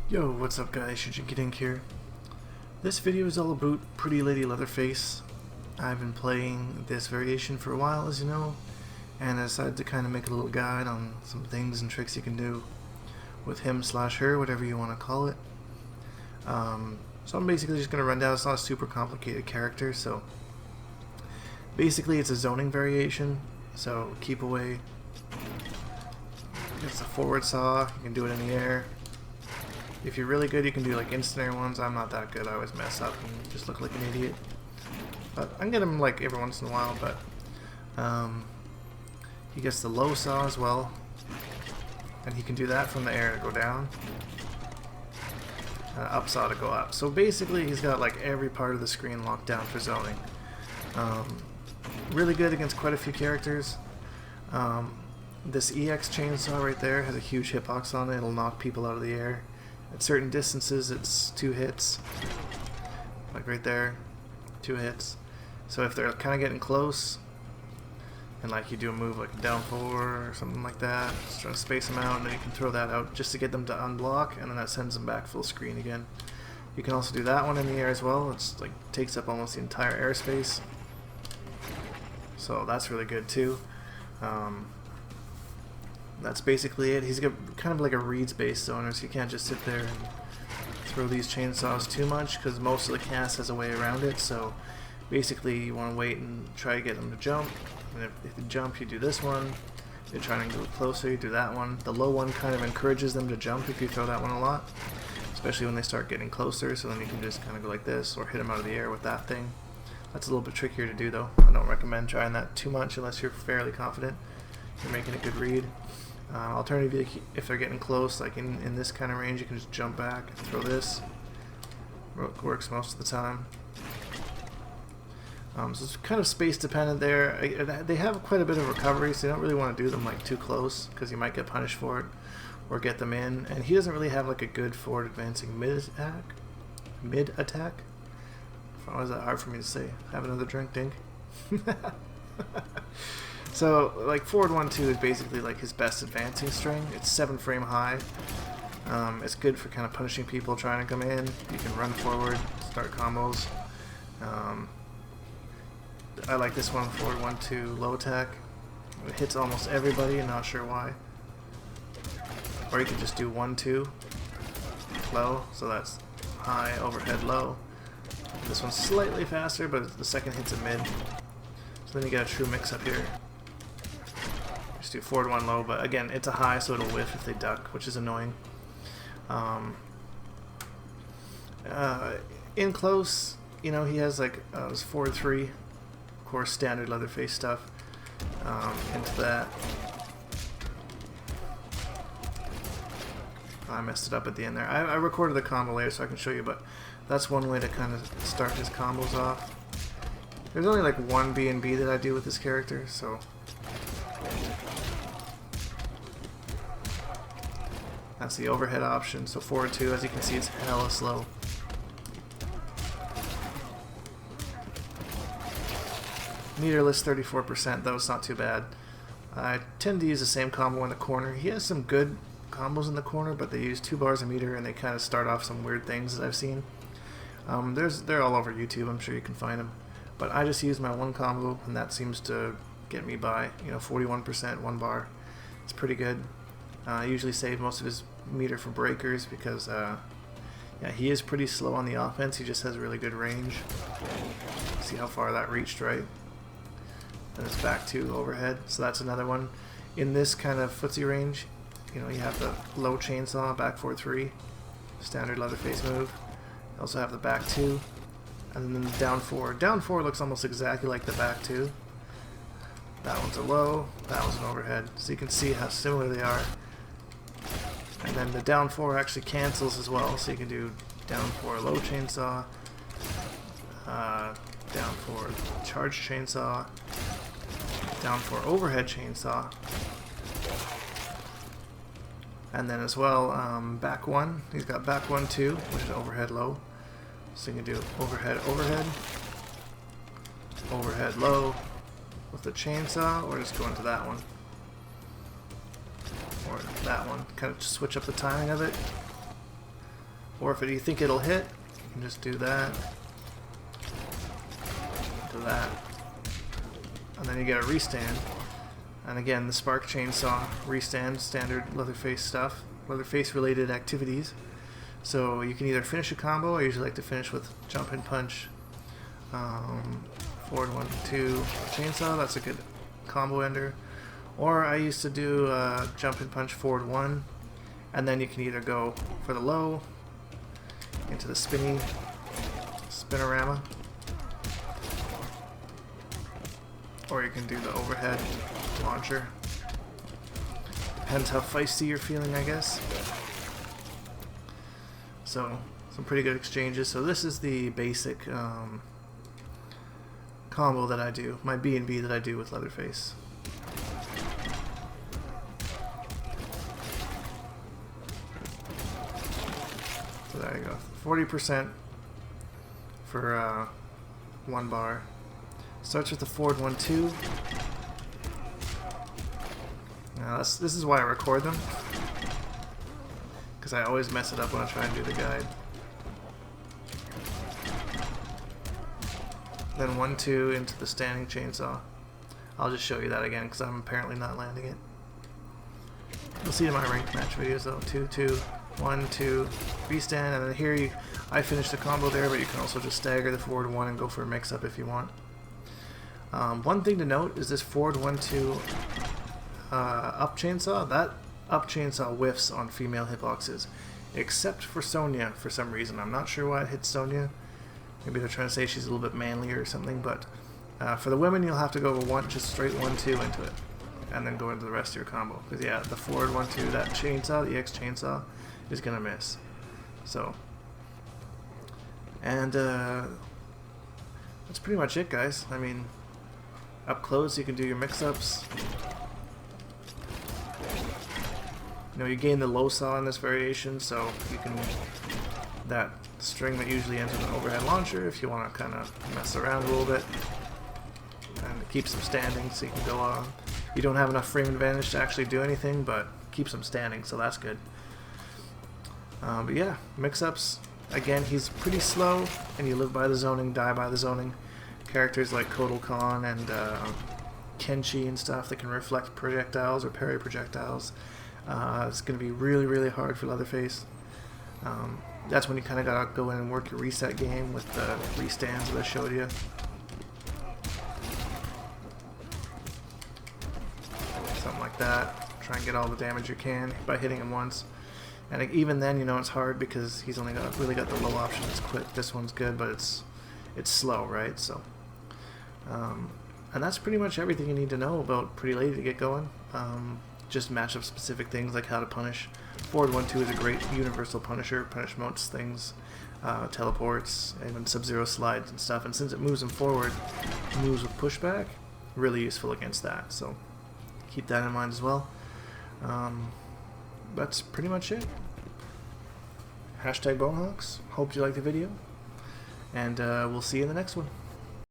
Yo, what's up guys, Shujinkydink here. This video is all about Pretty Lady Leatherface. I've been playing this variation for a while, as you know, and I decided to kind of make a little guide on some things and tricks you can do with him slash her, whatever you want to call it. So I'm basically just going to run down. It's not a super complicated character, so basically it's a zoning variation, so keep away. It's a forward saw, you can do it in the air. If you're really good, you can do like instant air ones. I'm not that good. I always mess up and just look like an idiot. But I can get him like every once in a while. But he gets the low saw as well, and he can do that from the air to go down, up saw to go up. So basically, he's got like every part of the screen locked down for zoning. Really good against quite a few characters. This EX chainsaw right there has a huge hitbox on it. It'll knock people out of the air. At certain distances, it's 2 hits. Like right there, 2 hits. So if they're kind of getting close, and like you do a move like a down 4 or something like that, just trying to space them out, and then you can throw that out just to get them to unblock, and then that sends them back full screen again. You can also do that one in the air as well. It's like takes up almost the entire airspace. So that's really good too. That's basically it. He's got kind of like a reeds-based zoner, so you can't just sit there and throw these chainsaws too much, because most of the cast has a way around it. So basically you want to wait and try to get them to jump, and if you jump, you do this one. If you're trying to go closer, you do that one. The low one kind of encourages them to jump if you throw that one a lot, especially when they start getting closer, so then you can just kind of go like this or hit them out of the air with that thing. That's a little bit trickier to do though. I don't recommend trying that too much unless you're fairly confident you're making a good read. Alternatively, if they're getting close, like in this kind of range, you can just jump back and throw this. Works most of the time. So it's kind of space dependent there. They have quite a bit of recovery, so you don't really want to do them like too close, because you might get punished for it or get them in. And he doesn't really have like a good forward advancing mid attack. Why is that hard for me to say? Have another drink, Dink. So, like, forward 1-2 is basically like his best advancing string. It's 7 frame high. It's good for kind of punishing people trying to come in. You can run forward, start combos. I like this one, forward 1-2 low attack. It hits almost everybody, not sure why. Or you can just do 1-2 low, so that's high, overhead, low. This one's slightly faster, but the second hit's a mid. So then you get a true mix up here. Just do forward 1 low, but again, it's a high, so it'll whiff if they duck, which is annoying. In close, you know, he has like this forward 3, of course, standard Leatherface stuff. Into that. I messed it up at the end there. I recorded the combo later so I can show you, but that's one way to kind of start his combos off. There's only like one B&B that I do with this character, so that's the overhead option. So forward 2, as you can see, it's hella slow. Meterless 34%, though, it's not too bad. I tend to use the same combo in the corner. He has some good combos in the corner, but they use 2 bars a meter, and they kind of start off some weird things that I've seen. They're all over YouTube, I'm sure you can find them. But I just use my one combo, and that seems to get me by, 41%, 1 bar. It's pretty good. I usually save most of his meter for breakers because, yeah, he is pretty slow on the offense. He just has really good range. See how far that reached, right? And it's back to overhead, so that's another one. In this kind of footsie range, you have the low chainsaw, back 4-3, standard Leatherface move. You also have the back 2, and then the down 4. Down 4 looks almost exactly like the back 2. That one's a low, that one's an overhead. So you can see how similar they are. And then the down 4 actually cancels as well, so you can do down 4 low chainsaw, down 4 charge chainsaw, down 4 overhead chainsaw, and then as well back 1. He's got back 1-2, which is overhead low. So you can do overhead overhead, overhead low with the chainsaw, or just go into that one. or that one, kind of switch up the timing of it. Or if you think it'll hit, you can just do that. Do that. And then you get a restand. And again, the spark chainsaw restand, standard Leatherface stuff, Leatherface related activities. So you can either finish a combo, I usually like to finish with jump and punch, forward 1, 2, chainsaw, that's a good combo ender. Or I used to do jump and punch forward 1, and then you can either go for the low, into the spinny, spinorama, or you can do the overhead launcher. Depends how feisty you're feeling, I guess. So, some pretty good exchanges. So this is the basic combo that I do, my B&B that I do with Leatherface. So there you go, 40% for 1 bar. Starts with the forward 1, 2. Now this is why I record them, because I always mess it up when I try and do the guide. Then 1, 2 into the standing chainsaw. I'll just show you that again because I'm apparently not landing it. You'll see it in my ranked match videos though. 2, 2, 1, 2, restand, and then here I finish the combo there, but you can also just stagger the forward 1 and go for a mix-up if you want. One thing to note is this forward 1, 2 up chainsaw. That up chainsaw whiffs on female hitboxes, except for Sonya for some reason. I'm not sure why it hits Sonya. Maybe they're trying to say she's a little bit manlier or something, but for the women you'll have to go just straight 1, 2 into it, and then go into the rest of your combo. Because yeah, the forward 1, 2, that chainsaw, the X chainsaw, is gonna miss. So, and that's pretty much it, guys. I mean, up close you can do your mix-ups. You know, you gain the low saw in this variation, so you can, that string that usually ends with an overhead launcher if you want to kind of mess around a little bit. And it keeps them standing so you can go on. You don't have enough frame advantage to actually do anything, but keeps them standing, so that's good. But yeah, mix-ups, again, he's pretty slow, and you live by the zoning, die by the zoning. Characters like Kotal Khan and Kenshi and stuff that can reflect projectiles or parry projectiles. It's going to be really, really hard for Leatherface. That's when you kind of got to go in and work your reset game with the restands that I showed you. Something like that. Try and get all the damage you can by hitting him once. And even then, you know, it's hard because he's only really got the low option. It's quick. This one's good, but it's slow, right? So, and that's pretty much everything you need to know about Pretty Lady to get going. Just matchup specific things like how to punish. Forward 1, 2 is a great universal punisher. Punish most things, teleports, even Sub-Zero slides and stuff. And since it moves him forward, moves with pushback, really useful against that. So keep that in mind as well. That's pretty much it. Hashtag Bonehawks. Hope you liked the video, and we'll see you in the next one.